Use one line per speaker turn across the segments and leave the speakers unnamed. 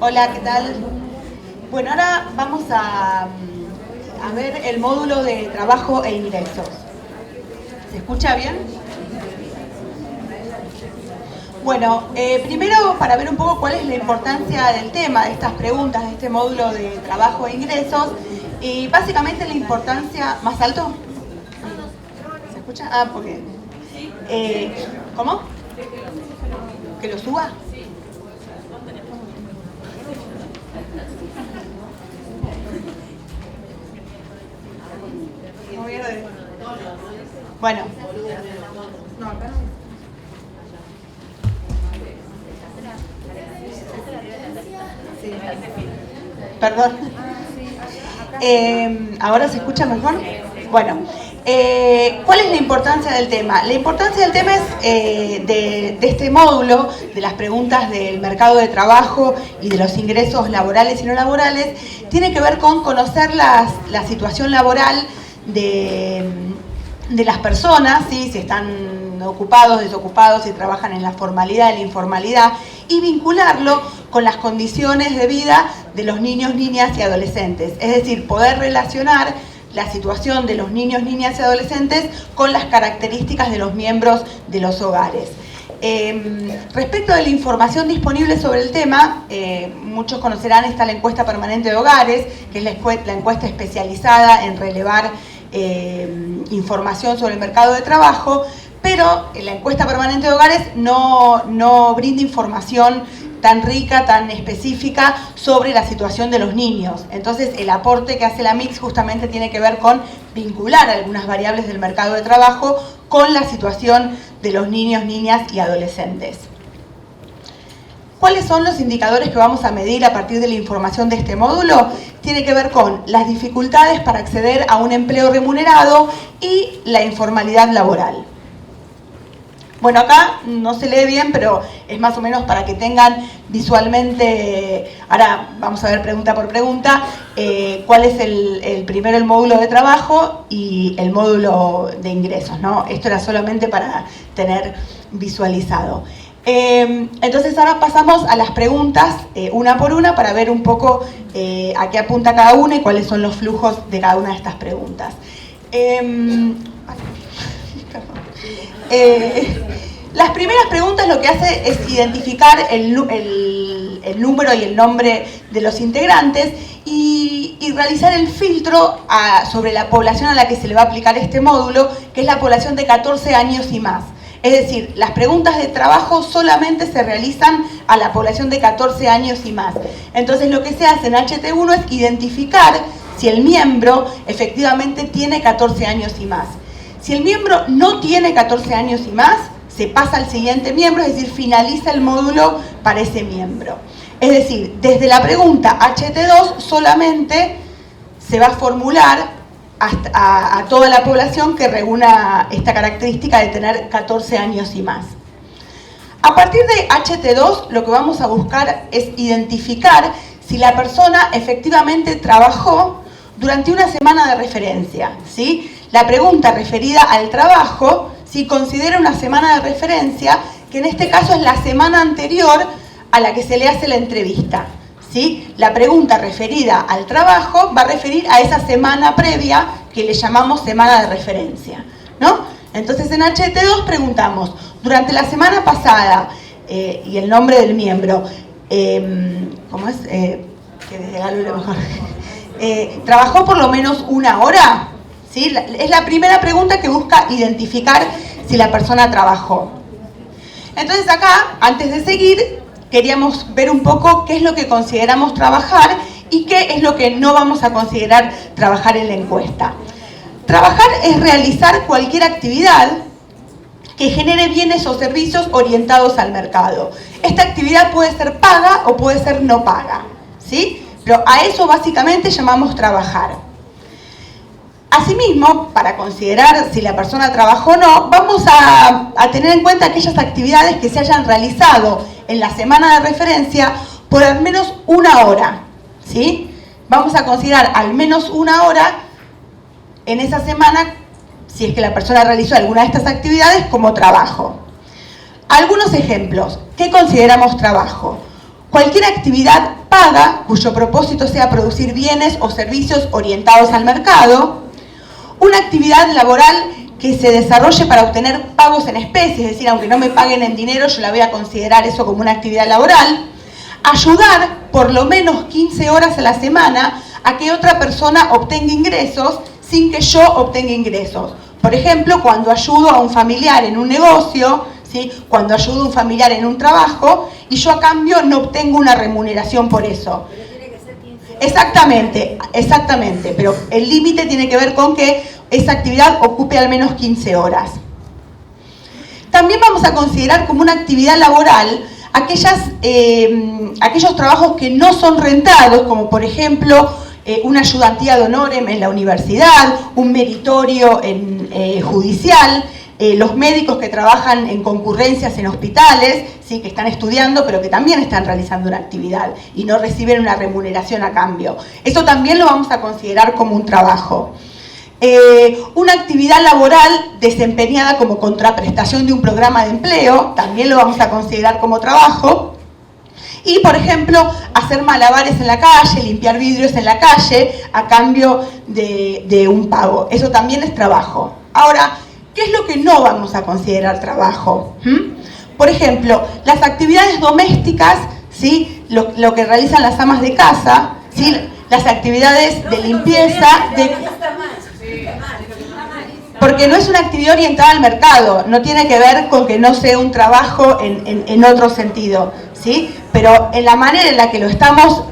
Hola, ¿qué tal? Bueno, ahora vamos a ver el módulo de trabajo e ingresos. ¿Se escucha bien? Bueno, primero para ver un poco cuál es la importancia del tema, de estas preguntas, de este módulo de trabajo e ingresos, y básicamente la importancia... ¿Más alto? ¿Se escucha? Ah, porque... ¿Cómo? ¿Que lo suba? Bueno. Perdón. ¿Ahora se escucha mejor? Bueno, ¿cuál es la importancia del tema? La importancia del tema es de este módulo, de las preguntas del mercado de trabajo y de los ingresos laborales y no laborales, tiene que ver con conocer la situación laboral de las personas, ¿sí? Si están ocupados, desocupados, si trabajan en la formalidad, en la informalidad, y vincularlo con las condiciones de vida de los niños, niñas y adolescentes. Es decir, poder relacionar la situación de los niños, niñas y adolescentes con las características de los miembros de los hogares. Respecto de la información disponible sobre el tema, muchos conocerán, está la encuesta permanente de hogares, que es la encuesta especializada en relevar información sobre el mercado de trabajo, pero la encuesta permanente de hogares no brinda información tan rica, tan específica sobre la situación de los niños. Entonces el aporte que hace la MICS justamente tiene que ver con vincular algunas variables del mercado de trabajo con la situación de los niños, niñas y adolescentes. ¿Cuáles son los indicadores que vamos a medir a partir de la información de este módulo? Tiene que ver con las dificultades para acceder a un empleo remunerado y la informalidad laboral. Bueno, acá no se lee bien, pero es más o menos para que tengan visualmente, ahora vamos a ver pregunta por pregunta, cuál es primero el módulo de trabajo y el módulo de ingresos, ¿no? Esto era solamente para tener visualizado. Entonces ahora pasamos a las preguntas una por una para ver un poco a qué apunta cada una y cuáles son los flujos de cada una de estas preguntas. Las primeras preguntas lo que hace es identificar el número y el nombre de los integrantes y realizar el filtro sobre la población a la que se le va a aplicar este módulo, que es la población de 14 años y más. Es decir, las preguntas de trabajo solamente se realizan a la población de 14 años y más. Entonces lo que se hace en HT1 es identificar si el miembro efectivamente tiene 14 años y más. Si el miembro no tiene 14 años y más, se pasa al siguiente miembro, es decir, finaliza el módulo para ese miembro. Es decir, desde la pregunta HT2 solamente se va a formular a toda la población que reúna esta característica de tener 14 años y más. A partir de HT2 lo que vamos a buscar es identificar si la persona efectivamente trabajó durante una semana de referencia, ¿sí? La pregunta referida al trabajo, si considera una semana de referencia, que en este caso es la semana anterior a la que se le hace la entrevista, ¿sí? La pregunta referida al trabajo va a referir a esa semana previa que le llamamos semana de referencia, ¿no? Entonces en HT2 preguntamos, durante la semana pasada, y el nombre del miembro, ¿cómo es? Que desde Galo lo mejor. ¿Trabajó por lo menos una hora? ¿Sí? Es la primera pregunta que busca identificar si la persona trabajó. Entonces acá, antes de seguir, queríamos ver un poco qué es lo que consideramos trabajar y qué es lo que no vamos a considerar trabajar en la encuesta. Trabajar es realizar cualquier actividad que genere bienes o servicios orientados al mercado. Esta actividad puede ser paga o puede ser no paga, ¿sí? Pero a eso básicamente llamamos trabajar. Asimismo, para considerar si la persona trabajó o no, vamos a tener en cuenta aquellas actividades que se hayan realizado en la semana de referencia por al menos una hora, ¿sí? Vamos a considerar al menos una hora en esa semana, si es que la persona realizó alguna de estas actividades, como trabajo. Algunos ejemplos. ¿Qué consideramos trabajo? Cualquier actividad paga cuyo propósito sea producir bienes o servicios orientados al mercado. Una actividad laboral que se desarrolle para obtener pagos en especie, es decir, aunque no me paguen en dinero, yo la voy a considerar eso como una actividad laboral. Ayudar por lo menos 15 horas a la semana a que otra persona obtenga ingresos sin que yo obtenga ingresos. Por ejemplo, cuando ayudo a un familiar en un negocio, ¿sí? Cuando ayudo a un familiar en un trabajo y yo a cambio no obtengo una remuneración por eso.
Pero tiene que ser 15 horas.
Exactamente, pero el límite tiene que ver con que esa actividad ocupe al menos 15 horas. También vamos a considerar como una actividad laboral aquellos trabajos que no son rentados, como por ejemplo una ayudantía de honorem en la universidad, un meritorio judicial, los médicos que trabajan en concurrencias en hospitales, ¿sí? Que están estudiando pero que también están realizando una actividad y no reciben una remuneración a cambio. Eso también lo vamos a considerar como un trabajo. Una actividad laboral desempeñada como contraprestación de un programa de empleo, también lo vamos a considerar como trabajo. Y, por ejemplo, hacer malabares en la calle, limpiar vidrios en la calle a cambio de un pago. Eso también es trabajo. Ahora, ¿qué es lo que no vamos a considerar trabajo? Por ejemplo, las actividades domésticas, ¿sí? Lo que realizan las amas de casa, ¿sí? Las actividades de limpieza, porque no es una actividad orientada al mercado, no tiene que ver con que no sea un trabajo en otro sentido, ¿sí? Pero en la manera en la que lo estamos,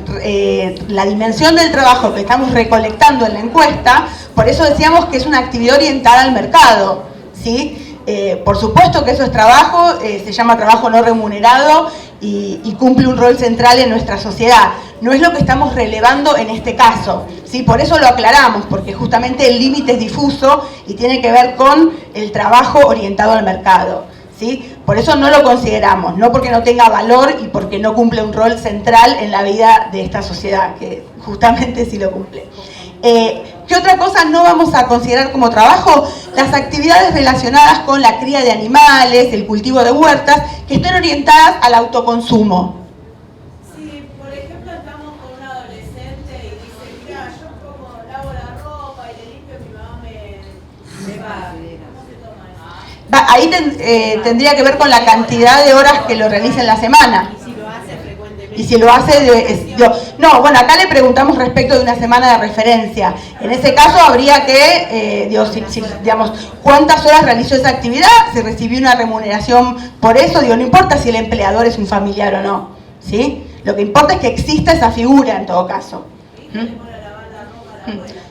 la dimensión del trabajo que estamos recolectando en la encuesta, por eso decíamos que es una actividad orientada al mercado, ¿sí? Por supuesto que eso es trabajo, se llama trabajo no remunerado y cumple un rol central en nuestra sociedad. No es lo que estamos relevando en este caso, ¿sí? Por eso lo aclaramos, porque justamente el límite es difuso y tiene que ver con el trabajo orientado al mercado, ¿sí? Por eso no lo consideramos, no porque no tenga valor y porque no cumple un rol central en la vida de esta sociedad, que justamente sí lo cumple. ¿Qué otra cosa no vamos a considerar como trabajo? Las actividades relacionadas con la cría de animales, el cultivo de huertas, que estén orientadas al autoconsumo.
Si, por ejemplo, estamos con un adolescente y dice, mira, yo como lavo la ropa y le limpio, mi mamá me va. ¿Cómo se toma eso?
Ahí tendría que ver con la cantidad de horas que lo realiza en la semana.
Y si lo hace frecuentemente.
Y si lo hace, no, bueno, acá le preguntamos respecto de una semana de referencia. En ese caso habría que, digamos, cuántas horas realizó esa actividad, si recibió una remuneración por eso, no importa si el empleador es un familiar o no, ¿sí? Lo que importa es que exista esa figura en todo caso.
Le pone a lavar la ropa a la abuela.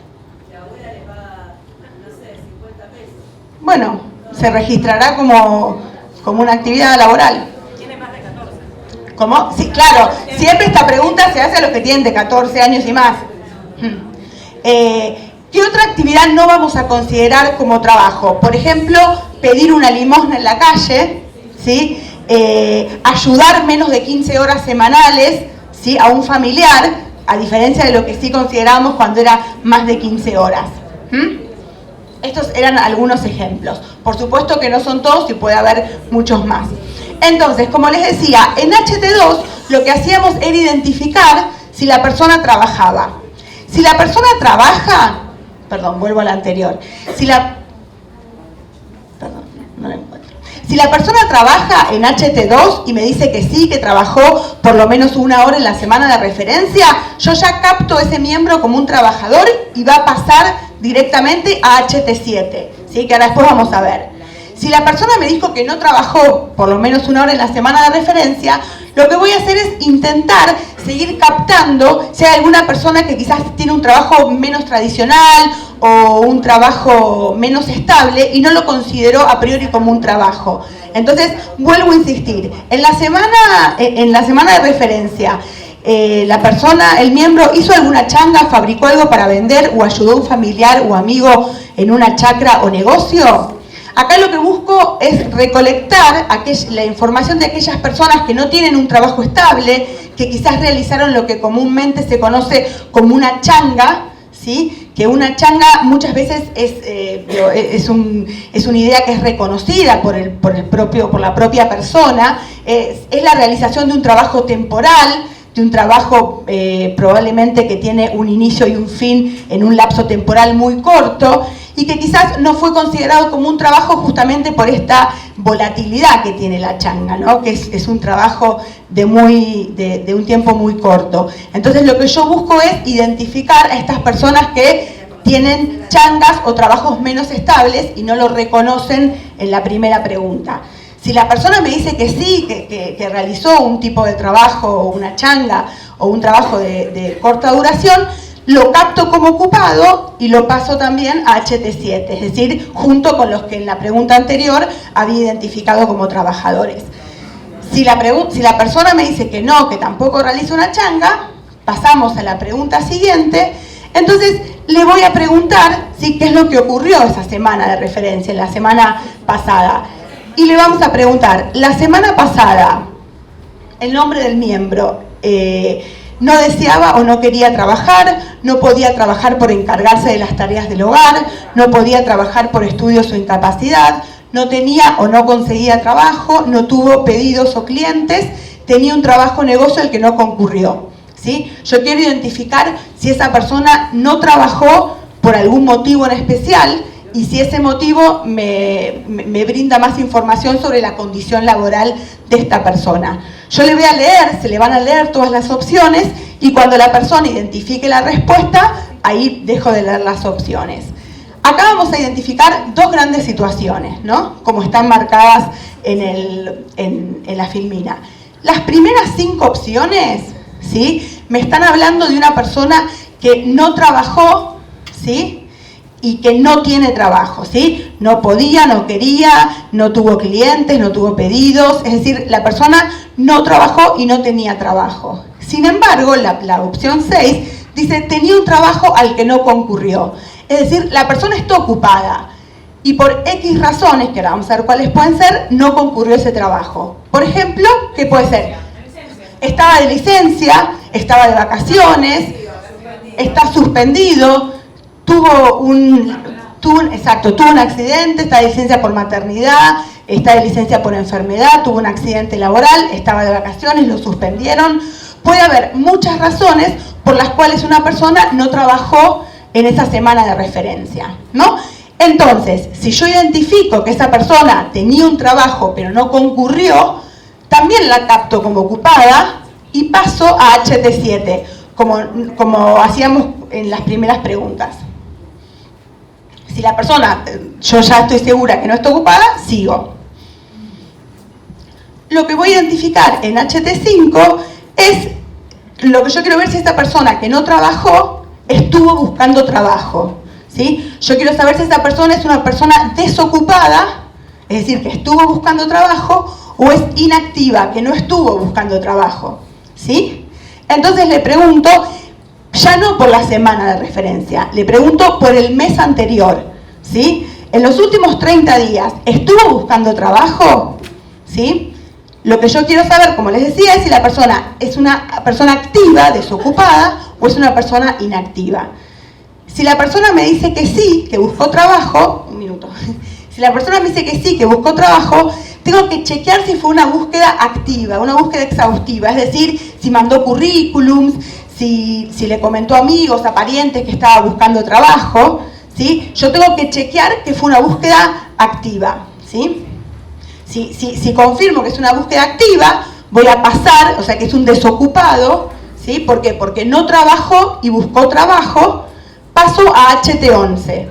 La abuela le paga, no sé, 50 pesos.
Bueno, se registrará como una actividad laboral. ¿Cómo? Sí, claro, siempre esta pregunta se hace a los que tienen de 14 años y más. ¿Qué otra actividad no vamos a considerar como trabajo? Por ejemplo, pedir una limosna en la calle, ¿sí? Ayudar menos de 15 horas semanales, ¿sí? A un familiar, a diferencia de lo que sí consideramos cuando era más de 15 horas. Estos eran algunos ejemplos. Por supuesto que no son todos y puede haber muchos más. Entonces, como les decía, en HT2 lo que hacíamos era identificar si la persona trabajaba. Si la persona trabaja, vuelvo a la anterior. Si la persona trabaja en HT2 y me dice que sí, que trabajó por lo menos 1 hora en la semana de referencia, yo ya capto ese miembro como un trabajador y va a pasar directamente a HT7, ¿sí? Que ahora después vamos a ver. Si la persona me dijo que no trabajó por lo menos 1 hora en la semana de referencia, lo que voy a hacer es intentar seguir captando si hay alguna persona que quizás tiene un trabajo menos tradicional o un trabajo menos estable y no lo consideró a priori como un trabajo. Entonces, vuelvo a insistir, en la semana de referencia, el miembro hizo alguna changa, fabricó algo para vender o ayudó a un familiar o amigo en una chacra o negocio. Acá lo que busco es recolectar la información de aquellas personas que no tienen un trabajo estable, que quizás realizaron lo que comúnmente se conoce como una changa, ¿sí? que una changa muchas veces es una idea que es reconocida por la propia persona, es la realización de un trabajo temporal, de un trabajo probablemente que tiene un inicio y un fin en un lapso temporal muy corto, y que quizás no fue considerado como un trabajo justamente por esta volatilidad que tiene la changa, ¿no? Que es un trabajo de un tiempo muy corto. Entonces lo que yo busco es identificar a estas personas que tienen changas o trabajos menos estables y no lo reconocen en la primera pregunta. Si la persona me dice que sí, que realizó un tipo de trabajo, o una changa, o un trabajo de corta duración, lo capto como ocupado y lo paso también a HT7, es decir, junto con los que en la pregunta anterior había identificado como trabajadores. Si la persona me dice que no, que tampoco realiza una changa, pasamos a la pregunta siguiente. Entonces le voy a preguntar qué es lo que ocurrió esa semana de referencia, en la semana pasada. Y le vamos a preguntar, la semana pasada, el nombre del miembro, no deseaba o no quería trabajar, no podía trabajar por encargarse de las tareas del hogar, no podía trabajar por estudios o incapacidad, no tenía o no conseguía trabajo, no tuvo pedidos o clientes, tenía un trabajo o negocio al que no concurrió, ¿sí? Yo quiero identificar si esa persona no trabajó por algún motivo en especial y si ese motivo me brinda más información sobre la condición laboral de esta persona. Yo le voy a leer, se le van a leer todas las opciones y cuando la persona identifique la respuesta, ahí dejo de leer las opciones. Acá vamos a identificar dos grandes situaciones, ¿no? Como están marcadas en la filmina. Las primeras 5 opciones, ¿sí? Me están hablando de una persona que no trabajó, ¿sí? Y que no tiene trabajo, ¿sí? No podía, no quería, no tuvo clientes, no tuvo pedidos, es decir, la persona no trabajó y no tenía trabajo. Sin embargo, la opción 6 dice, tenía un trabajo al que no concurrió. Es decir, la persona está ocupada y por X razones, que ahora vamos a ver cuáles pueden ser, no concurrió ese trabajo. Por ejemplo, ¿qué puede ser? Estaba de licencia, estaba de vacaciones, está suspendido, tuvo un accidente, está de licencia por maternidad, está de licencia por enfermedad, tuvo un accidente laboral, estaba de vacaciones, lo suspendieron. Puede haber muchas razones por las cuales una persona no trabajó en esa semana de referencia, ¿no? Entonces, si yo identifico que esa persona tenía un trabajo pero no concurrió, también la capto como ocupada y paso a HT7, como hacíamos en las primeras preguntas. Si la persona, yo ya estoy segura que no está ocupada, sigo. Lo que voy a identificar en HT5 es lo que yo quiero ver si esta persona que no trabajó estuvo buscando trabajo, ¿sí? Yo quiero saber si esta persona es una persona desocupada, es decir, que estuvo buscando trabajo, o es inactiva, que no estuvo buscando trabajo, ¿sí? Entonces le pregunto, ya no por la semana de referencia, le pregunto por el mes anterior, ¿sí? En los últimos 30 días, ¿estuvo buscando trabajo? ¿Sí? Lo que yo quiero saber, como les decía, es si la persona es una persona activa, desocupada, o es una persona inactiva. Si la persona me dice que sí, que buscó trabajo, si la persona me dice que sí, que buscó trabajo, tengo que chequear si fue una búsqueda activa, una búsqueda exhaustiva, es decir, si mandó currículums, si le comentó a amigos, a parientes que estaba buscando trabajo, ¿sí? Yo tengo que chequear que fue una búsqueda activa, ¿sí? Si confirmo que es una búsqueda activa, voy a pasar, o sea que es un desocupado, ¿sí? ¿Por qué? Porque no trabajó y buscó trabajo, paso a HT11,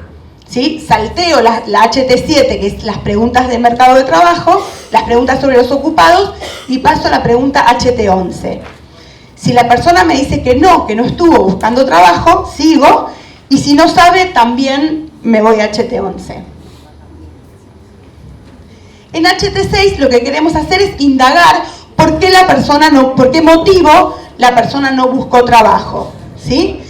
¿sí? Salteo la HT7, que es las preguntas de mercado de trabajo, las preguntas sobre los ocupados, y paso a la pregunta HT11. Si la persona me dice que no estuvo buscando trabajo, sigo, y si no sabe, también me voy a HT11. En HT6 lo que queremos hacer es indagar por qué motivo la persona no buscó trabajo, ¿sí?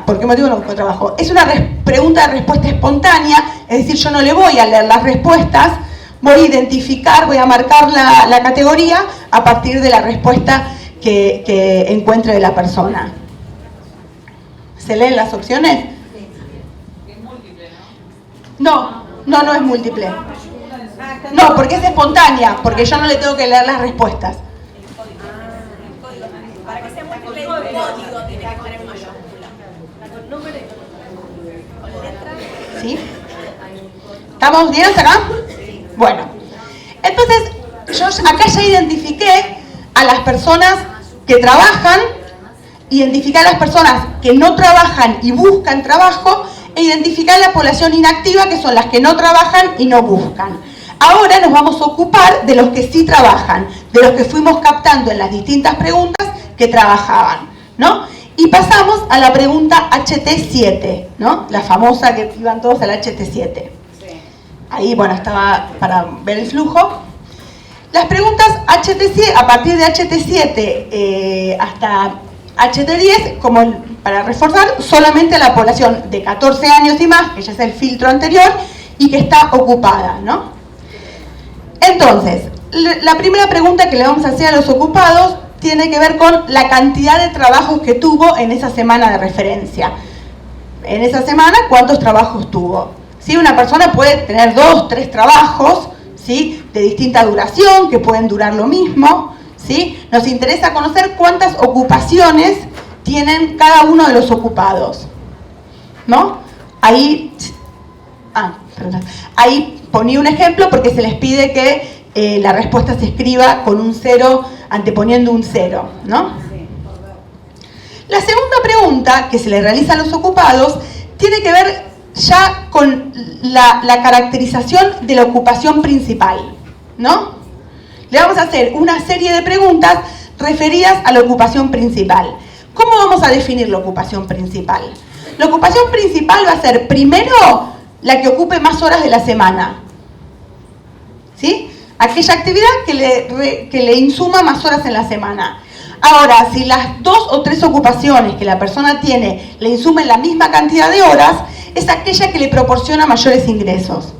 ¿Por qué motivo no buscó trabajo? Es una pregunta de respuesta espontánea, es decir, yo no le voy a leer las respuestas, voy a identificar, voy a marcar la categoría a partir de la respuesta que encuentre de la persona, ¿Se leen las opciones?
Es múltiple, ¿no?
No es múltiple. No, porque es espontánea, porque yo no le tengo que leer las respuestas.
Para que sea múltiple, el código tiene que estar en mayúscula. Con número y con letra.
¿Sí? ¿Estamos bien hasta acá? Bueno, entonces yo acá ya identifiqué a las personas que trabajan, identifiqué a las personas que no trabajan y buscan trabajo, e identificar la población inactiva, que son las que no trabajan y no buscan. Ahora nos vamos a ocupar de los que sí trabajan, de los que fuimos captando en las distintas preguntas que trabajaban, ¿no? Y pasamos a la pregunta HT7, ¿no? La famosa que iban todos al HT7. Ahí, bueno, estaba para ver el flujo. Las preguntas HT7, a partir de HT7 hasta HT10, como para reforzar, solamente a la población de 14 años y más, que ya es el filtro anterior, y que está ocupada, ¿no? Entonces, la primera pregunta que le vamos a hacer a los ocupados tiene que ver con la cantidad de trabajos que tuvo en esa semana de referencia. En esa semana, ¿cuántos trabajos tuvo? ¿Sí? Una persona puede tener 2, 3 trabajos, ¿sí? De distinta duración, que pueden durar lo mismo, ¿sí? Nos interesa conocer cuántas ocupaciones tienen cada uno de los ocupados, ¿no? Ahí ponía un ejemplo porque se les pide que la respuesta se escriba con un 0, anteponiendo un 0, ¿no? La segunda pregunta que se le realiza a los ocupados tiene que ver ya con la caracterización de la ocupación principal, ¿no? Le vamos a hacer una serie de preguntas referidas a la ocupación principal. ¿Cómo vamos a definir la ocupación principal? La ocupación principal va a ser, primero, la que ocupe más horas de la semana, ¿sí? Aquella actividad que le insuma más horas en la semana. Ahora, si las 2 o 3 ocupaciones que la persona tiene le insumen la misma cantidad de horas, es aquella que le proporciona mayores ingresos.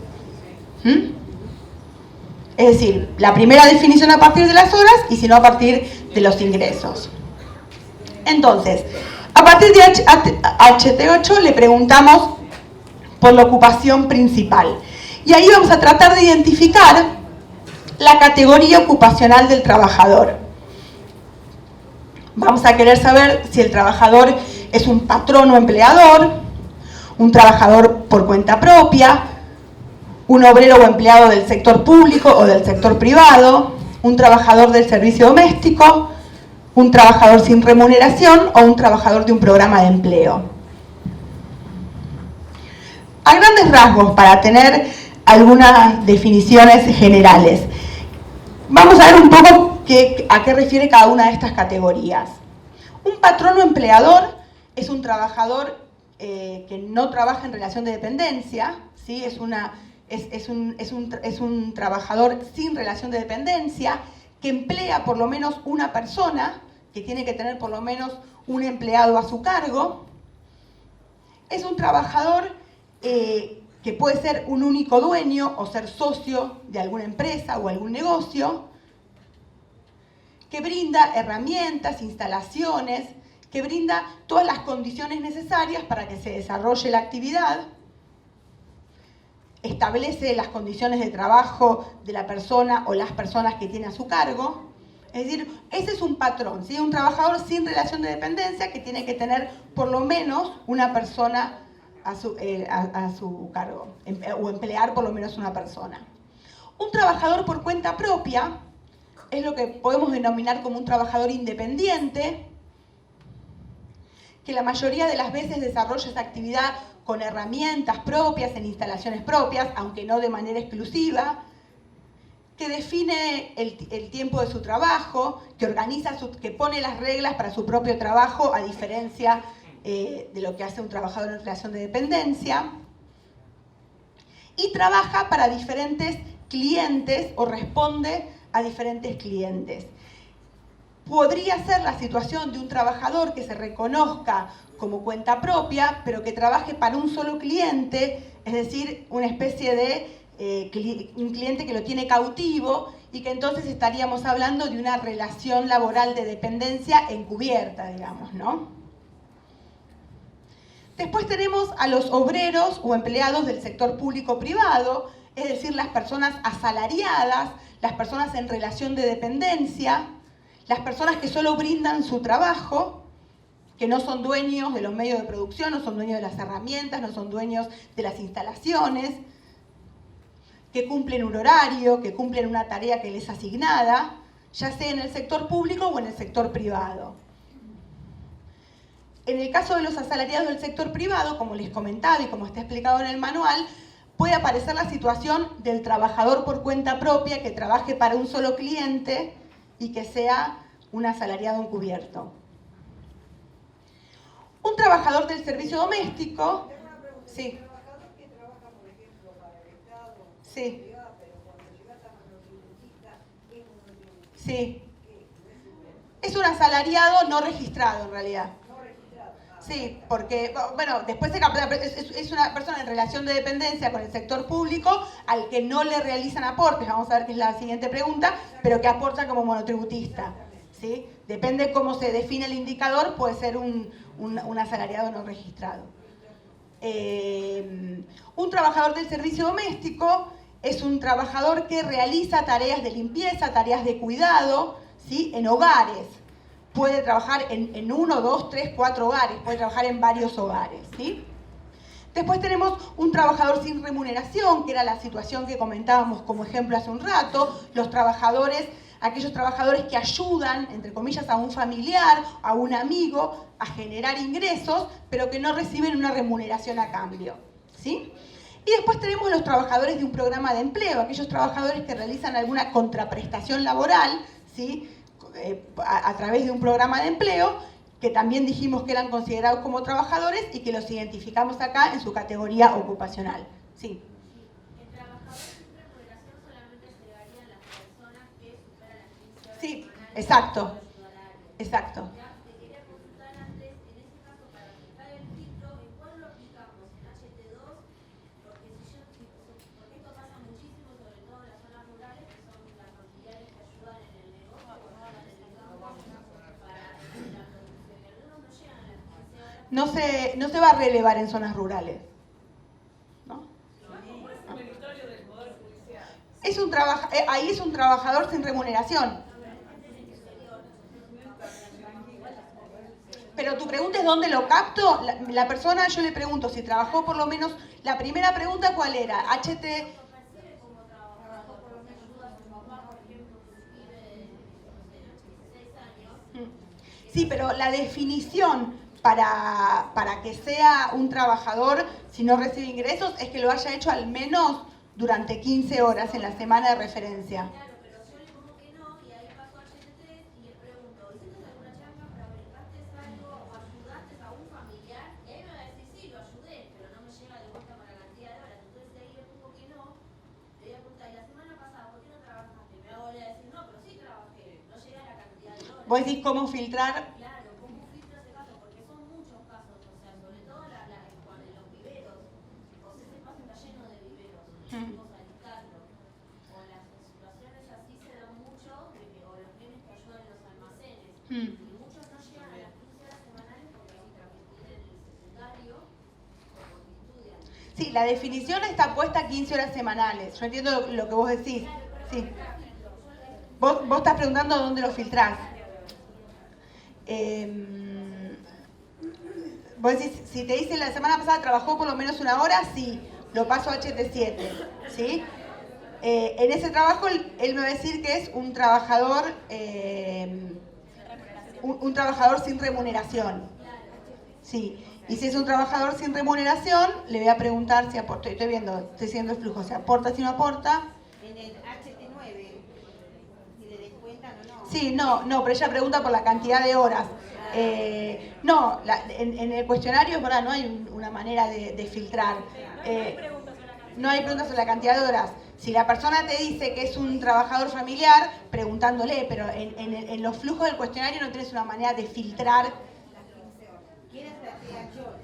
Es decir, la primera definición a partir de las horas y si no a partir de los ingresos. Entonces, a partir de HT8 le preguntamos por la ocupación principal. Y ahí vamos a tratar de identificar la categoría ocupacional del trabajador. Vamos a querer saber si el trabajador es un patrón o empleador, un trabajador por cuenta propia, un obrero o empleado del sector público o del sector privado, un trabajador del servicio doméstico, un trabajador sin remuneración o un trabajador de un programa de empleo. A grandes rasgos, para tener algunas definiciones generales, vamos a ver un poco a qué refiere cada una de estas categorías. Un patrón o empleador es un trabajador que no trabaja en relación de dependencia, ¿sí? Es un trabajador sin relación de dependencia que emplea por lo menos una persona, que tiene que tener por lo menos un empleado a su cargo. Es un trabajador que puede ser un único dueño o ser socio de alguna empresa o algún negocio, que brinda herramientas, instalaciones, que brinda todas las condiciones necesarias para que se desarrolle la actividad, establece las condiciones de trabajo de la persona o las personas que tiene a su cargo. Es decir, ese es un patrón, ¿sí? Un trabajador sin relación de dependencia que tiene que tener por lo menos una persona a su cargo, o emplear por lo menos una persona. Un trabajador por cuenta propia es lo que podemos denominar como un trabajador independiente, que la mayoría de las veces desarrolla esa actividad con herramientas propias, en instalaciones propias, aunque no de manera exclusiva, que define el tiempo de su trabajo, que organiza, que pone las reglas para su propio trabajo, a diferencia de lo que hace un trabajador en relación de dependencia, y trabaja para diferentes clientes o responde a diferentes clientes. Podría ser la situación de un trabajador que se reconozca como cuenta propia, pero que trabaje para un solo cliente, es decir, una especie de un cliente que lo tiene cautivo y que entonces estaríamos hablando de una relación laboral de dependencia encubierta, digamos, ¿no? Después tenemos a los obreros o empleados del sector público-privado, es decir, las personas asalariadas, las personas en relación de dependencia, las personas que solo brindan su trabajo, que no son dueños de los medios de producción, no son dueños de las herramientas, no son dueños de las instalaciones, que cumplen un horario, que cumplen una tarea que les es asignada, ya sea en el sector público o en el sector privado. En el caso de los asalariados del sector privado, como les comentaba y como está explicado en el manual, puede aparecer la situación del trabajador por cuenta propia que trabaje para un solo cliente y que sea un asalariado encubierto. Un trabajador del servicio doméstico...
Tengo una pregunta.
Sí.
¿El trabajador que trabaja, por ejemplo, para el Estado,
Sí.
privado, pero cuando llega a monotributista, es monotributista?
Sí.
¿Qué?
Es un asalariado no registrado en realidad.
No registrado.
Sí, porque, bueno, después es una persona en relación de dependencia con el sector público al que no le realizan aportes, vamos a ver qué es la siguiente pregunta, pero que aporta como monotributista. ¿Sí? Depende cómo se define el indicador, puede ser un asalariado no registrado. Un trabajador del servicio doméstico es un trabajador que realiza tareas de limpieza, tareas de cuidado, ¿sí? En hogares. Puede trabajar en 1, 2, 3, 4 hogares, puede trabajar en varios hogares, ¿sí? Después tenemos un trabajador sin remuneración, que era la situación que comentábamos como ejemplo hace un rato, aquellos trabajadores que ayudan, entre comillas, a un familiar, a un amigo, a generar ingresos, pero que no reciben una remuneración a cambio, ¿sí? Y después tenemos los trabajadores de un programa de empleo, aquellos trabajadores que realizan alguna contraprestación laboral, ¿sí? A través de un programa de empleo, que también dijimos que eran considerados como trabajadores y que los identificamos acá en su categoría ocupacional. Sí.
El trabajador sin remuneración solamente llegarían las personas que superan las 15 horas
Sí,
semanales
exacto.
por su horario.
Exacto.
Ya te quería consultar antes, en este caso, para aplicar el filtro, ¿en cuál lo aplicamos? ¿En HT2? Porque esto pasa muchísimo, sobre todo en las zonas rurales, que son las familiares que ayudan en el negocio, o no en el campo, para la producción. Y algunos no llegan a las 15 horas.
No se va a relevar en zonas rurales, ¿no?
Es meritorio del Poder Judicial.
Ahí es un trabajador sin remuneración. Pero tu pregunta es ¿dónde lo capto? La persona, yo le pregunto si trabajó por lo menos, la primera pregunta ¿cuál era? HT... Sí, pero la definición para que sea un trabajador si no recibe ingresos es que lo haya hecho al menos durante 15 horas en la semana de referencia.
Claro, pero yo le pongo que no y ahí paso a HT3 y le pregunto, ¿hiciste alguna chamba, fabricaste algo o ayudaste a un familiar? Y ahí me va a decir, sí, lo ayudé, pero no me llega de vuelta para la cantidad de horas. Entonces ahí le pongo que no, le voy a preguntar, ¿y la semana pasada por qué no trabajaste? Me va a volver a decir, no, pero sí trabajé, no llega a la cantidad de horas.
Vos decís cómo filtrar.
Claro, ¿cómo filtro ese caso? Porque son muchos casos, o sea, sobre todo en los viveros. O sea, ese espacio está lleno de viveros, chicos a dictarlo. O las situaciones así se dan mucho, o los nenes que ayudan en los almacenes. Y muchos no llegan a las 15 horas semanales porque ahí tienen el secundario o porque estudian.
Sí, la definición está puesta 15 horas semanales. Yo entiendo lo que vos decís. Sí. Vos estás preguntando dónde lo filtrás. Vos decís, si te dice la semana pasada trabajó por lo menos una hora, sí, lo paso a HT7, ¿sí? En ese trabajo él me va a decir que es un trabajador sin remuneración, ¿sí? Y si es un trabajador sin remuneración, le voy a preguntar si aporta, estoy siguiendo el flujo, si aporta, si no aporta.
En el HT9, si le descuentan o no.
Sí, no, pero ella pregunta por la cantidad de horas. En el cuestionario es verdad, no hay una manera de filtrar. No hay preguntas sobre la cantidad de horas. Si la persona te dice que es un trabajador familiar, preguntándole, pero en los flujos del cuestionario no tienes una manera de filtrar.
¿Quién es la THO?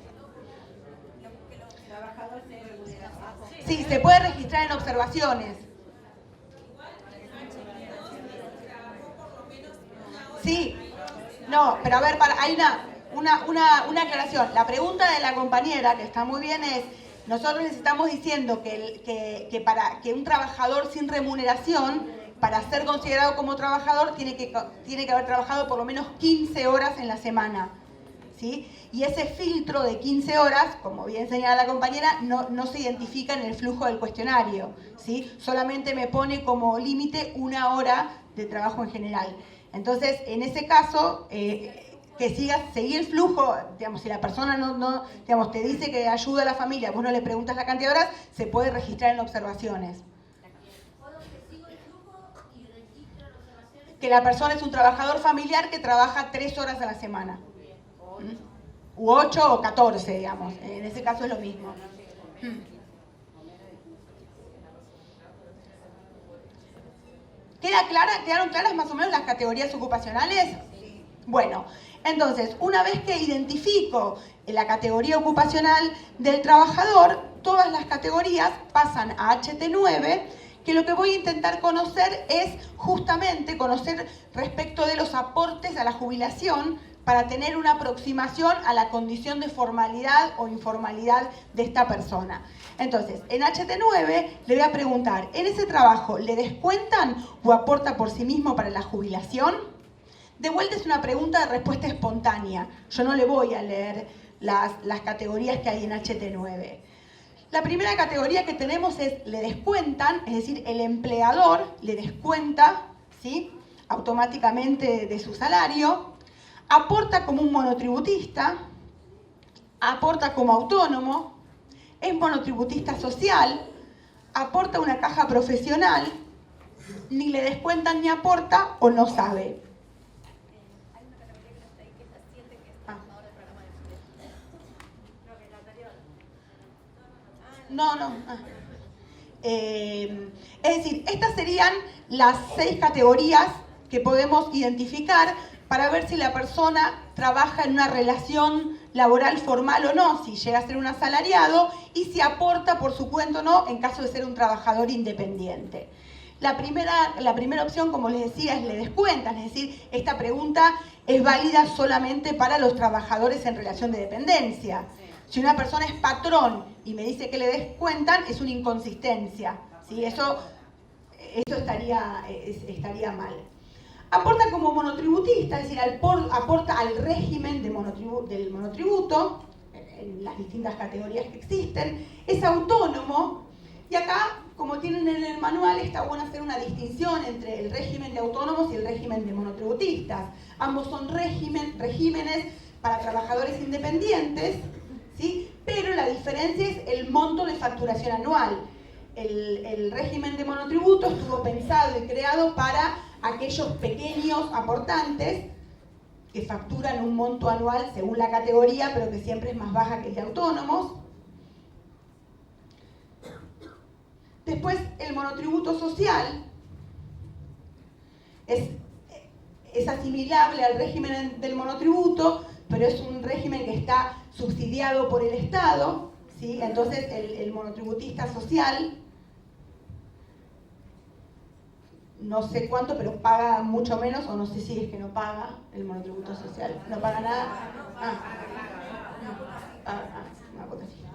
Trabajador sin remuneración.
Sí, se puede registrar en observaciones. Sí, no, pero a ver, hay una aclaración. La pregunta de la compañera, que está muy bien, es: nosotros les estamos diciendo que para que un trabajador sin remuneración, para ser considerado como trabajador, tiene que haber trabajado por lo menos 15 horas en la semana, ¿sí? Y ese filtro de 15 horas, como bien señala la compañera, no se identifica en el flujo del cuestionario, ¿sí? Solamente me pone como límite 1 hora de trabajo en general. Entonces, en ese caso, que seguir el flujo, digamos, si la persona digamos, te dice que ayuda a la familia, vos no le preguntas la cantidad de horas, se puede registrar en observaciones. Que la persona es un trabajador familiar que trabaja 3 horas a la semana. U 8 o 14, digamos. En ese caso es lo mismo. ¿Quedaron claras más o menos las categorías ocupacionales? Bueno, entonces, una vez que identifico la categoría ocupacional del trabajador, todas las categorías pasan a HT9, que lo que voy a intentar conocer es justamente conocer respecto de los aportes a la jubilación para tener una aproximación a la condición de formalidad o informalidad de esta persona. Entonces, en HT9 le voy a preguntar: ¿en ese trabajo le descuentan o aporta por sí mismo para la jubilación? De vuelta es una pregunta de respuesta espontánea. Yo no le voy a leer las categorías que hay en HT9. La primera categoría que tenemos es le descuentan, es decir, el empleador le descuenta, ¿sí?, automáticamente de su salario, aporta como un monotributista, aporta como autónomo, es monotributista social, aporta una caja profesional, ni le descuentan ni aporta o no sabe. Es decir, estas serían las 6 categorías que podemos identificar para ver si la persona trabaja en una relación laboral formal o no, si llega a ser un asalariado, y si aporta por su cuenta o no en caso de ser un trabajador independiente. La primera opción, como les decía, es le descuentan, es decir, esta pregunta es válida solamente para los trabajadores en relación de dependencia. Si una persona es patrón y me dice que le descuentan, es una inconsistencia, ¿sí? Eso estaría mal. Aporta como monotributista, es decir, aporta al régimen del monotributo, en las distintas categorías que existen. Es autónomo, y acá, como tienen en el manual, está bueno hacer una distinción entre el régimen de autónomos y el régimen de monotributistas. Ambos son regímenes para trabajadores independientes, ¿sí? Pero la diferencia es el monto de facturación anual. El régimen de monotributo estuvo pensado y creado para aquellos pequeños aportantes que facturan un monto anual según la categoría, pero que siempre es más baja que el de autónomos. Después, el monotributo social es asimilable al régimen del monotributo, pero es un régimen que está subsidiado por el Estado, ¿sí? Entonces, el monotributista social, no sé cuánto, pero paga mucho menos, o no sé si es que no paga el monotributo social. ¿No paga nada? Una cuota fija.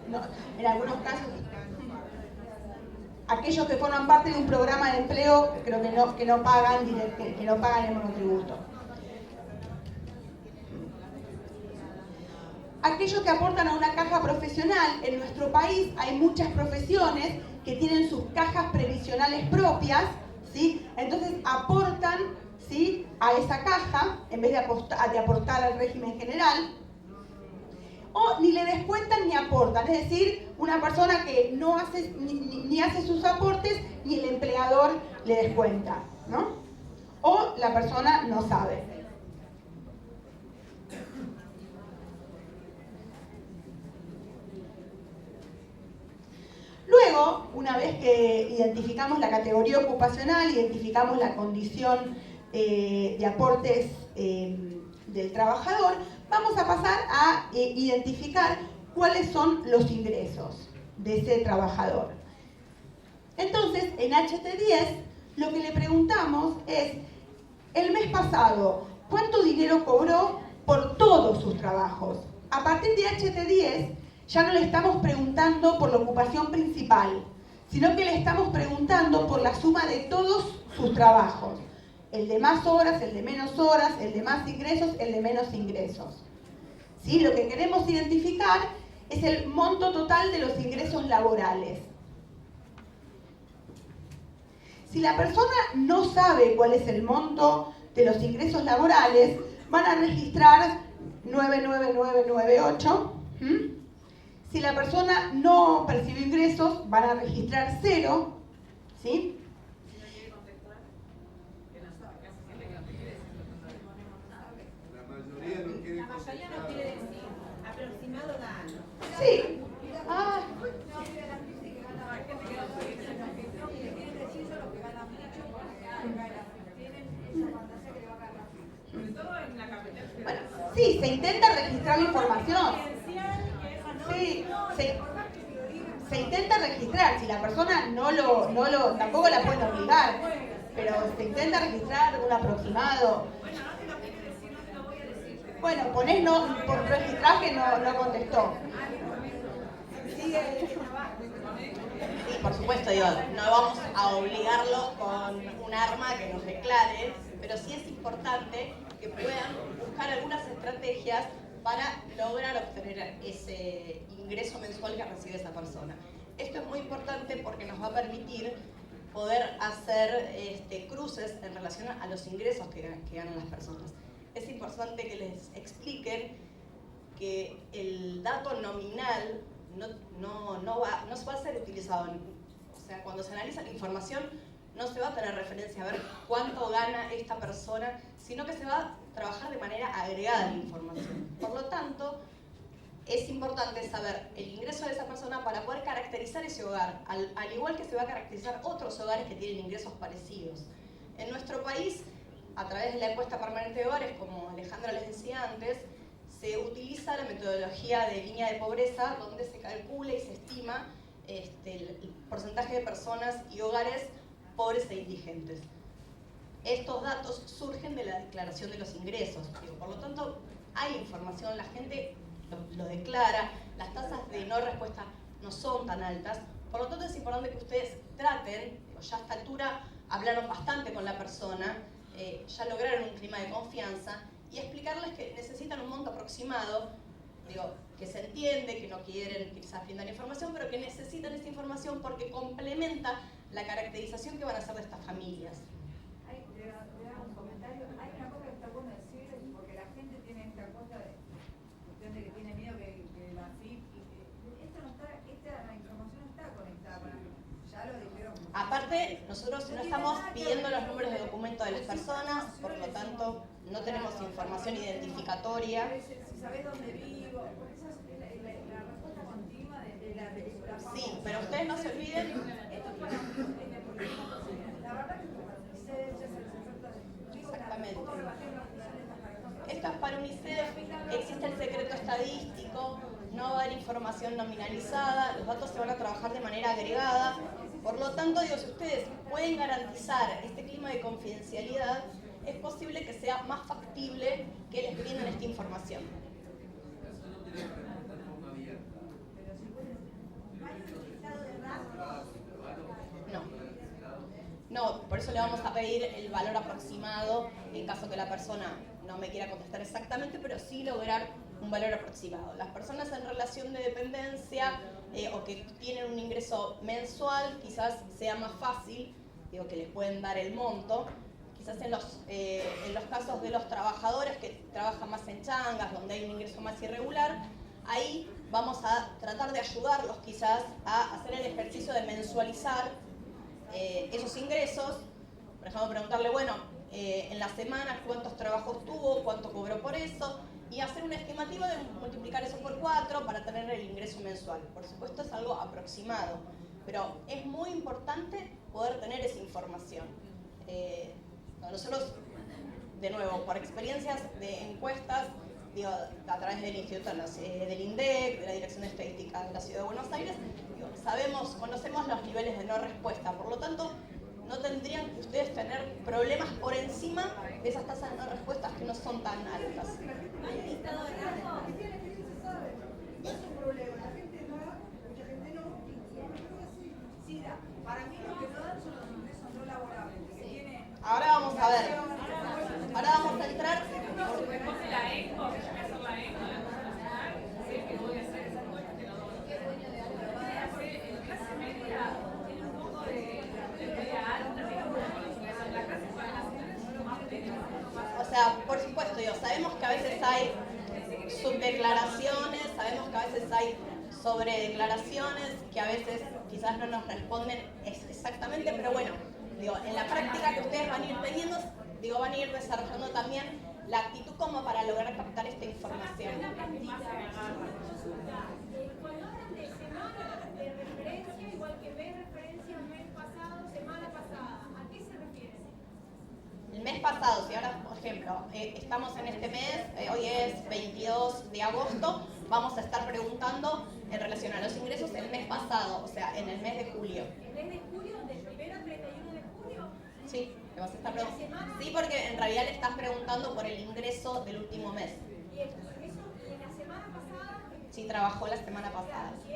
No, en algunos casos, aquellos que forman parte de un programa de empleo, creo que no pagan el monotributo. Aquellos que aportan a una caja profesional, en nuestro país hay muchas profesiones que tienen sus cajas previsionales propias, ¿sí? Entonces aportan, ¿sí?, a esa caja en vez de aportar al régimen general. O ni le descuentan ni aportan, es decir, una persona que no hace ni hace sus aportes ni el empleador le descuenta, ¿no? O la persona no sabe. Luego, una vez que identificamos la categoría ocupacional, identificamos la condición de aportes del trabajador, vamos a pasar a identificar cuáles son los ingresos de ese trabajador. Entonces, en HT10, lo que le preguntamos es el mes pasado, ¿cuánto dinero cobró por todos sus trabajos? A partir de HT10 ya no le estamos preguntando por la ocupación principal, sino que le estamos preguntando por la suma de todos sus trabajos. El de más horas, el de menos horas, el de más ingresos, el de menos ingresos. ¿Sí? Lo que queremos identificar es el monto total de los ingresos laborales. Si la persona no sabe cuál es el monto de los ingresos laborales, van a registrar 99998. Si la persona no percibe ingresos, van a registrar 0. ¿Sí?
La mayoría no quiere decir. Aproximado gano.
Sí. Ah. Bueno, sí, se intenta registrar la información. Sí, se intenta registrar. Si la persona tampoco la pueden obligar, pero se intenta registrar un aproximado. Bueno, ponés no, por registrar que no contestó.
Sí, por supuesto, digo, no vamos a obligarlos con un arma que nos declare, pero sí es importante que puedan buscar algunas estrategias para lograr obtener ese ingreso mensual que recibe esa persona. Esto es muy importante porque nos va a permitir poder hacer cruces en relación a los ingresos que ganan las personas. Es importante que les expliquen que el dato nominal no se va a ser utilizado. O sea, cuando se analiza la información, no se va a tener referencia a ver cuánto gana esta persona, sino que se va a trabajar de manera agregada en la información. Por lo tanto, es importante saber el ingreso de esa persona para poder caracterizar ese hogar, al igual que se va a caracterizar otros hogares que tienen ingresos parecidos. En nuestro país, a través de la encuesta permanente de hogares, como Alejandra les decía antes, se utiliza la metodología de línea de pobreza, donde se calcula y se estima el porcentaje de personas y hogares pobres e indigentes. Estos datos surgen de la declaración de los ingresos. Por lo tanto, hay información, la gente lo declara, las tasas de no respuesta no son tan altas. Por lo tanto, es importante que ustedes traten, ya a esta altura hablaron bastante con la persona, ya lograron un clima de confianza, y explicarles que necesitan un monto aproximado, que se entiende, que no quieren quizás brindar información, pero que necesitan esa información porque complementa la caracterización que van a hacer de estas familias.
Le hago un comentario. Hay una cosa que está bueno decir, porque la gente tiene esta cosa de que tiene miedo que la FIP, esta información no está conectada, ya lo dijeron.
Aparte, nosotros no estamos pidiendo los números de documento de las personas, por lo tanto, no tenemos información identificatoria.
Si sabés dónde vivo, porque esa es la respuesta continua de la
Sí, pero ustedes no se olviden.
Esto es para la verdad que para UNICEF, ya se les
Exactamente.
un poco rebatir la función de estas personas.
Esto es para UNICEF, existe el secreto estadístico, no va a haber información nominalizada, los datos se van a trabajar de manera agregada. Por lo tanto, si ustedes pueden garantizar este clima de confidencialidad, es posible que sea más factible que les brinden esta información. No, por eso le vamos a pedir el valor aproximado en caso que la persona no me quiera contestar exactamente, pero sí lograr un valor aproximado. Las personas en relación de dependencia o que tienen un ingreso mensual, quizás sea más fácil, que les pueden dar el monto. Quizás en los casos de los trabajadores que trabajan más en changas, donde hay un ingreso más irregular, ahí vamos a tratar de ayudarlos quizás a hacer el ejercicio de mensualizar esos ingresos. Por ejemplo, preguntarle, bueno, en la semana cuántos trabajos tuvo, cuánto cobró por eso, y hacer una estimativa de multiplicar eso por 4 para tener el ingreso mensual. Por supuesto es algo aproximado, pero es muy importante poder tener esa información. Nosotros, de nuevo, por experiencias de encuestas, a través del Instituto del INDEC, de la Dirección de Estadística de la Ciudad de Buenos Aires, conocemos los niveles de no respuesta. Por lo tanto, no tendrían que ustedes tener problemas por encima de esas tasas de no respuestas que no son tan altas.
¿Hay listado de rangos?
Es un problema, la gente no, mucha gente no, sí da. Para mí lo que no dan son los ingresos no laborables, que tiene...
Ahora vamos a ver. Ahora vamos a entrar.
La ECO, yo voy a hacer la ECO, la Cosa Nacional, sé que voy a hacer esa encuesta que la doy. Porque en clase media tiene un poco de media alta, digamos, la clase para las mujeres son lo más peligroso.
O sea, por supuesto, sabemos que a veces hay subdeclaraciones, sabemos que a veces hay sobredeclaraciones, que a veces quizás no nos responden exactamente, pero bueno, en la práctica que ustedes van a ir teniendo, van a ir desarrollando también la actitud como para lograr captar esta información.
Cuando hablan de semana de referencia, igual que mes referencia, mes pasado, semana pasada, ¿a qué se refiere?
El mes pasado, si ahora, por ejemplo, estamos en este mes, hoy es 22 de agosto, vamos a estar preguntando en relación a los ingresos el mes pasado, o sea, en el mes de julio.
¿El mes de julio, del 1 al 31 de julio?
Sí, le vas a estar preguntando. Sí, porque en realidad le estás preguntando por el ingreso del último mes.
¿Y eso en la semana pasada?
Sí, trabajó la semana pasada.
Si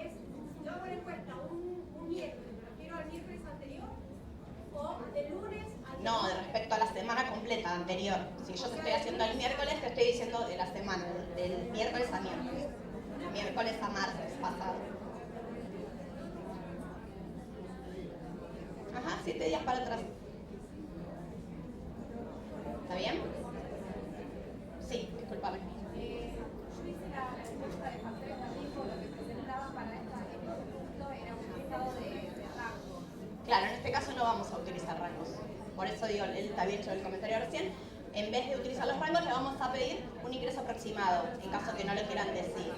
yo hago la encuesta un miércoles, ¿me refiero al miércoles anterior? ¿O del lunes al
No, de respecto a la semana completa anterior. Si yo te estoy haciendo el miércoles, te estoy diciendo de la semana, del miércoles a miércoles. Miércoles a martes pasado. Ajá, 7 días para atrás. ¿Está bien? Sí, discúlpame.
Yo hice la encuesta de papel también con lo que presentaban para este punto, era un estado de rango.
Claro, en este caso no vamos a utilizar rangos. Por eso digo, él te había hecho el comentario recién. En vez de utilizar los rangos, le vamos a pedir un ingreso aproximado, en caso que no lo quieran decir.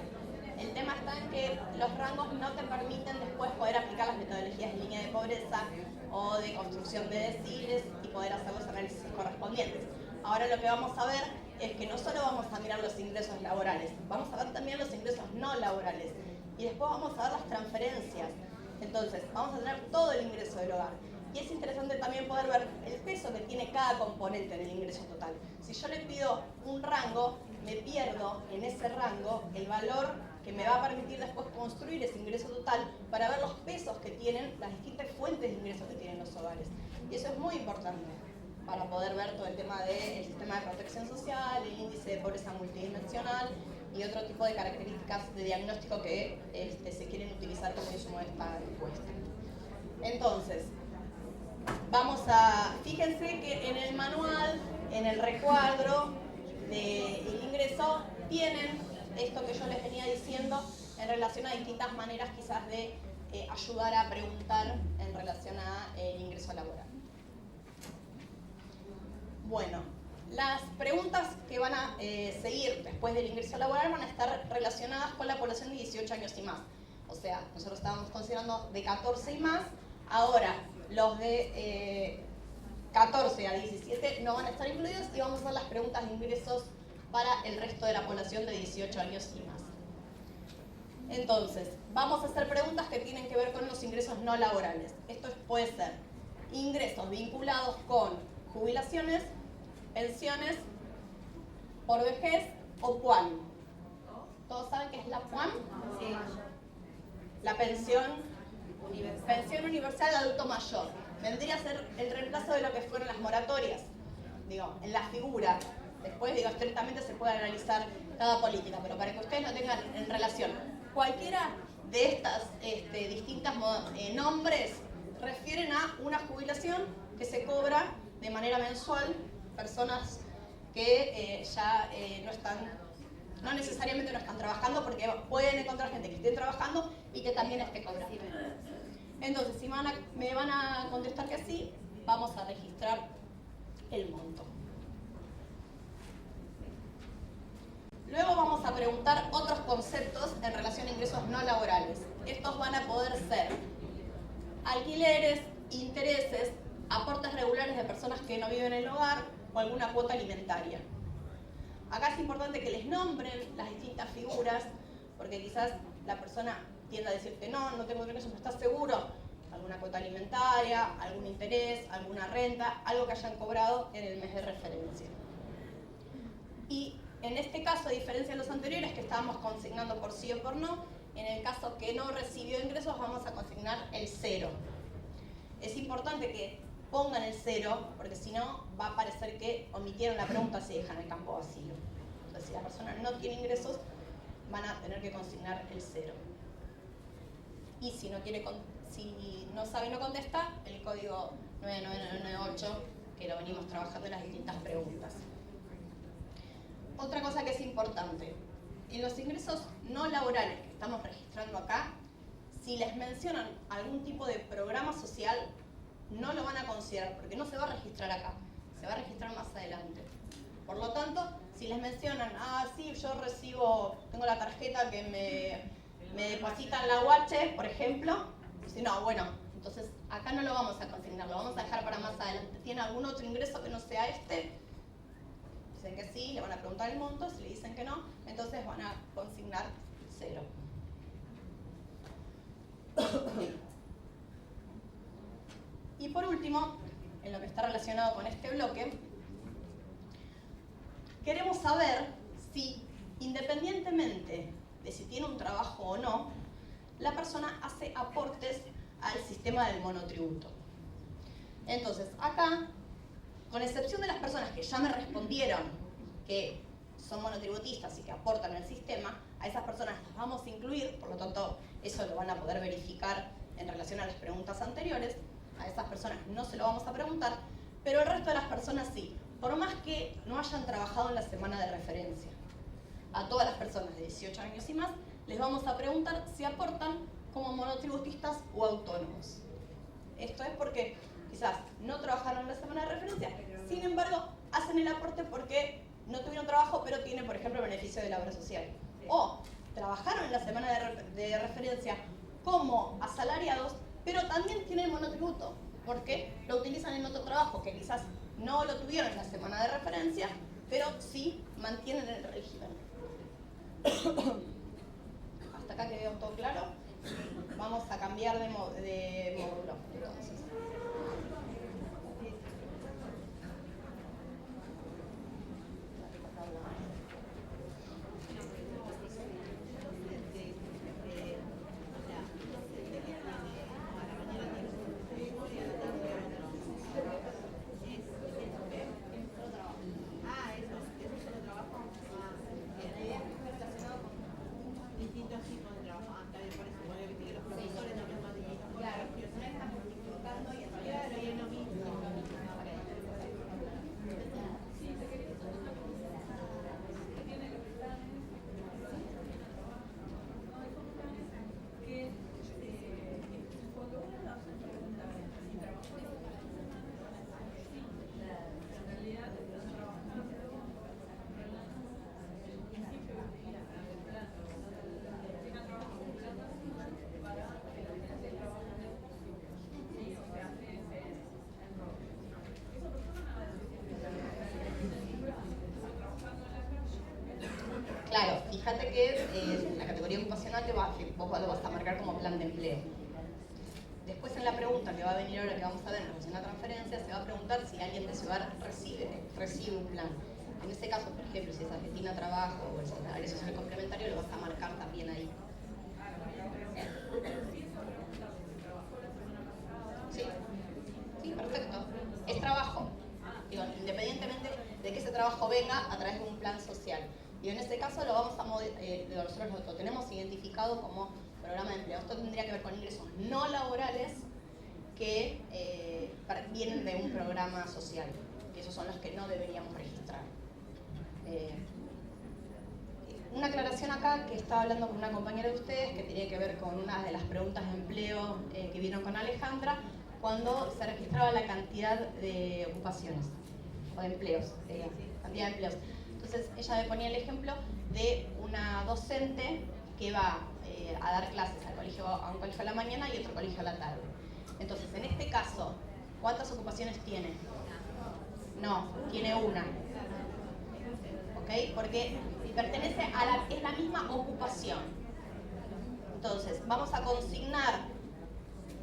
El tema está en que los rangos no te permiten después poder aplicar las metodologías de línea de pobreza o de construcción de deciles y poder hacer los análisis correspondientes. Ahora lo que vamos a ver es que no solo vamos a mirar los ingresos laborales, vamos a ver también los ingresos no laborales y después vamos a ver las transferencias. Entonces, vamos a tener todo el ingreso del hogar. Y es interesante también poder ver el peso que tiene cada componente en el ingreso total. Si yo le pido un rango, me pierdo en ese rango el valor que me va a permitir después construir ese ingreso total para ver los pesos que tienen las distintas fuentes de ingresos que tienen los hogares. Y eso es muy importante para poder ver todo el tema del sistema de protección social, el índice de pobreza multidimensional y otro tipo de características de diagnóstico que se quieren utilizar como insumo de esta encuesta. Entonces, fíjense que en el manual, en el recuadro del ingreso, tienen esto que yo les venía diciendo en relación a distintas maneras quizás de ayudar a preguntar en relación al ingreso laboral. Bueno, las preguntas que van a seguir después del ingreso laboral van a estar relacionadas con la población de 18 años y más. O sea, nosotros estábamos considerando de 14 y más, ahora los de 14 a 17 no van a estar incluidos y vamos a hacer las preguntas de ingresos para el resto de la población de 18 años y más. Entonces, vamos a hacer preguntas que tienen que ver con los ingresos no laborales. Esto puede ser ingresos vinculados con jubilaciones, pensiones, por vejez o PUAN. ¿Todos saben qué es la PUAN? Sí. La pensión universal de adulto mayor. Vendría a ser el reemplazo de lo que fueron las moratorias. En la figura. Después, estrictamente se puede analizar cada política, pero para que ustedes lo tengan en relación. Cualquiera de estas distintas nombres refieren a una jubilación que se cobra de manera mensual, personas que ya no necesariamente no están trabajando, porque pueden encontrar gente que esté trabajando y que también esté cobrando. Entonces, si me van a contestar que sí, vamos a registrar el monto. Luego vamos a preguntar otros conceptos en relación a ingresos no laborales. Estos van a poder ser alquileres, intereses, aportes regulares de personas que no viven en el hogar o alguna cuota alimentaria. Acá es importante que les nombren las distintas figuras, porque quizás la persona tienda a decirte no tengo ingresos, ¿no estás seguro? alguna cuota alimentaria, algún interés, alguna renta, algo que hayan cobrado en el mes de referencia. Y en este caso, a diferencia de los anteriores que estábamos consignando por sí o por no, en el caso que no recibió ingresos vamos a consignar el 0. Es importante que pongan el 0 porque si no va a parecer que omitieron la pregunta si dejan el campo vacío. Entonces, si la persona no tiene ingresos, van a tener que consignar el 0. Y si no sabe y no contesta, el código 99998, que lo venimos trabajando en las distintas preguntas. Otra cosa que es importante, en los ingresos no laborales que estamos registrando acá, si les mencionan algún tipo de programa social, no lo van a considerar porque no se va a registrar acá, se va a registrar más adelante. Por lo tanto, si les mencionan, sí, yo tengo la tarjeta que me depositan la UH, por ejemplo, si no, bueno, entonces acá no lo vamos a consignar, lo vamos a dejar para más adelante. ¿Tiene algún otro ingreso que no sea este? Dicen que sí, le van a preguntar el monto, si le dicen que no, entonces van a consignar 0. Y por último, en lo que está relacionado con este bloque, queremos saber si, independientemente de si tiene un trabajo o no, la persona hace aportes al sistema del monotributo. Entonces, acá, con excepción de las personas que ya me respondieron que son monotributistas y que aportan al sistema, a esas personas las vamos a incluir, por lo tanto, eso lo van a poder verificar en relación a las preguntas anteriores. A esas personas no se lo vamos a preguntar, pero el resto de las personas sí, por más que no hayan trabajado en la semana de referencia. A todas las personas de 18 años y más, les vamos a preguntar si aportan como monotributistas o autónomos. Esto es porque quizás no trabajaron en la semana de referencia, sin embargo, hacen el aporte porque no tuvieron trabajo, pero tienen, por ejemplo, beneficio de la obra social. O trabajaron en la semana de referencia como asalariados, pero también tienen monotributo, porque lo utilizan en otro trabajo, que quizás no lo tuvieron en la semana de referencia, pero sí mantienen el régimen. Hasta acá quedó todo claro. Vamos a cambiar de módulo, entonces. Claro, fíjate que la categoría ocupacional vos lo vas a marcar como plan de empleo. Después en la pregunta que va a venir ahora, que vamos a ver en relación a la transferencia, se va a preguntar si alguien de su hogar recibe un plan. En ese caso, por ejemplo, si es Argentina Trabajo o el Salario Social Complementario, lo vas a marcar también ahí. Sí, sí, perfecto. Es trabajo. Digo, independientemente de que ese trabajo venga a través de un plan social. Y en este caso nosotros lo tenemos identificado como programa de empleo. Esto tendría que ver con ingresos no laborales que vienen de un programa social, que esos son los que no deberíamos registrar. Una aclaración acá, que estaba hablando con una compañera de ustedes, que tiene que ver con una de las preguntas de empleo que vieron con Alejandra, cuando se registraba la cantidad de ocupaciones, o de empleos, cantidad de empleos. Entonces ella me ponía el ejemplo de una docente que va a dar clases a un colegio a la mañana y otro colegio a la tarde. Entonces, en este caso, ¿cuántas ocupaciones tiene? No, tiene una. ¿Ok? Porque pertenece es la misma ocupación. Entonces, vamos a consignar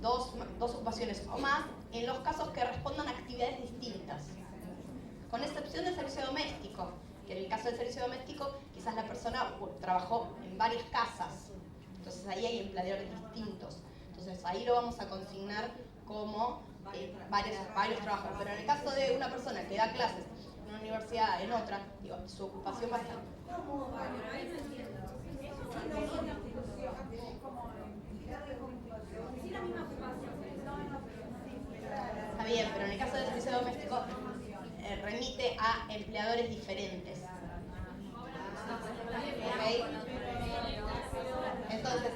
dos ocupaciones o más en los casos que respondan a actividades distintas, con excepción del servicio doméstico, que en el caso del servicio doméstico quizás la persona trabajó en varias casas, entonces ahí hay empleadores distintos, entonces ahí lo vamos a consignar como varios trabajos, pero en el caso de una persona que da clases en una universidad, en otra, digo, su ocupación va a estar. Está bien, pero en el caso del servicio doméstico remite a empleadores diferentes. ¿Okay? Entonces,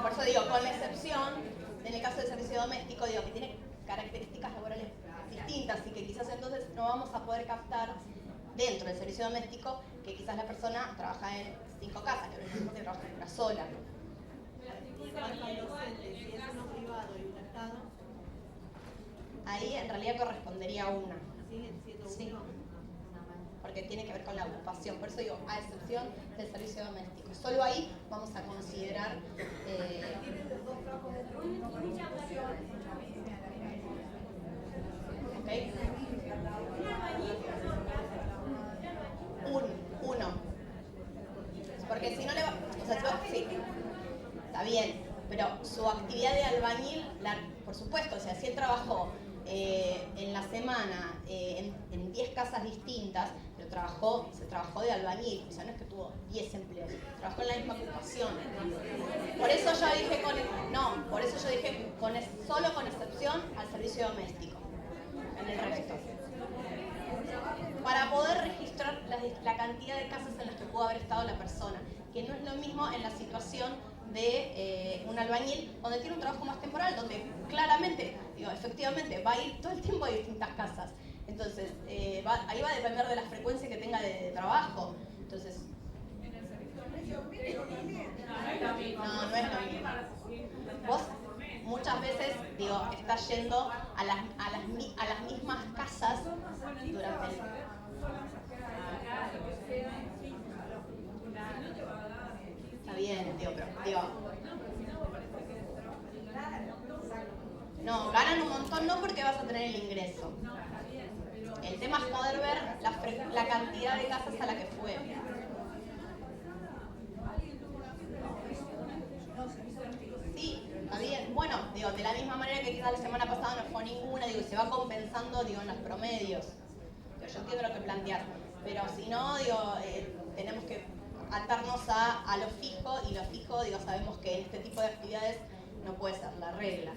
por eso digo, con la excepción, en el caso del servicio doméstico, digo que tiene características laborales distintas y que quizás entonces no vamos a poder captar dentro del servicio doméstico que quizás la persona trabaja en 5 casas, que no es lo mismo que trabaja en una sola. Ahí en realidad correspondería a una. Sí. Porque tiene que ver con la ocupación. Por eso digo, a excepción del servicio doméstico. Solo ahí vamos a considerar... ¿Okay? Uno. Porque si no le va... O sea, sí, está bien, pero su actividad de albañil, por supuesto, o sea, si él trabajó en la semana en 10 casas distintas, pero se trabajó de albañil, o sea, no es que tuvo 10 empleos, trabajó en la misma ocupación. Por eso yo dije solo con excepción al servicio doméstico, en el resto. Para poder registrar la cantidad de casas en las que pudo haber estado la persona, que no es lo mismo en la situación de un albañil, donde tiene un trabajo más temporal, donde claramente, efectivamente, va a ir todo el tiempo a distintas casas. Entonces, ahí va a depender de la frecuencia que tenga de trabajo. Entonces, no es lo mismo. Vos muchas veces, estás yendo a las mismas casas durante el... Está bien, no, ganan un montón no porque vas a tener el ingreso. El tema es poder ver la cantidad de casas a la que fue. Sí, está bien. Bueno, de la misma manera que quizás la semana pasada no fue ninguna, y se va compensando, en los promedios. Yo entiendo lo que plantear, pero si no, tenemos que atarnos a lo fijo, y lo fijo, sabemos que en este tipo de actividades no puede ser la regla.